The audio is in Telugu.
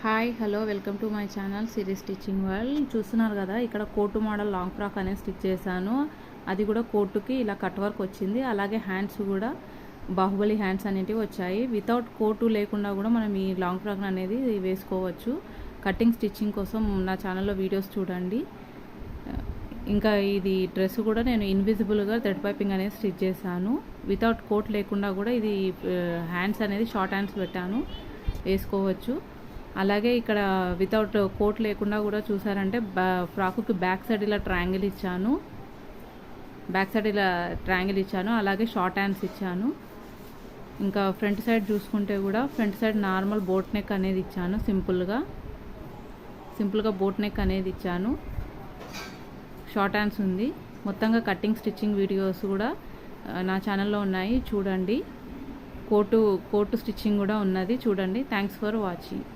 Hi hello welcome to my channel Siri stitching world. చూస్తున్నారు కదా, ఇక్కడ కోటు మోడల్ లాంగ్ ఫ్రాక్ అనేది స్టిచ్ చేశాను. అది కూడా కోటుకి ఇలా కట్ వర్క్ వచ్చింది. అలాగే హ్యాండ్స్ కూడా బాహుబలి హ్యాండ్స్ అనేటివి వచ్చాయి. వితౌట్ కోటు లేకుండా కూడా మనం ఈ లాంగ్ ఫ్రాక్ అనేది వేసుకోవచ్చు. కటింగ్ స్టిచ్చింగ్ కోసం నా ఛానల్లో వీడియోస్ చూడండి. ఇంకా ఇది డ్రెస్ కూడా నేను ఇన్విజిబుల్గా థ్రెడ్ పైపింగ్ అనేది స్టిచ్ చేశాను. వితౌట్ కోట్ లేకుండా కూడా ఇది హ్యాండ్స్ అనేది షార్ట్ హ్యాండ్స్ పెట్టాను, వేసుకోవచ్చు. అలాగే ఇక్కడ వితౌట్ కోట్ లేకుండా కూడా చూసారంటే ఫ్రాకుకి బ్యాక్ సైడ్ ఇలా ట్రయాంగిల్ ఇచ్చాను. అలాగే షార్ట్ హ్యాండ్స్ ఇచ్చాను. ఇంకా ఫ్రంట్ సైడ్ చూసుకుంటే కూడా front side normal boat neck అనేది ఇచ్చాను. సింపుల్గా బోట్ నెక్ అనేది ఇచ్చాను. షార్ట్ హ్యాండ్స్ ఉంది. మొత్తంగా కటింగ్ స్టిచ్చింగ్ వీడియోస్ కూడా నా ఛానల్లో ఉన్నాయి, చూడండి. కోటు స్టిచ్చింగ్ కూడా ఉన్నది, చూడండి. Thanks for watching.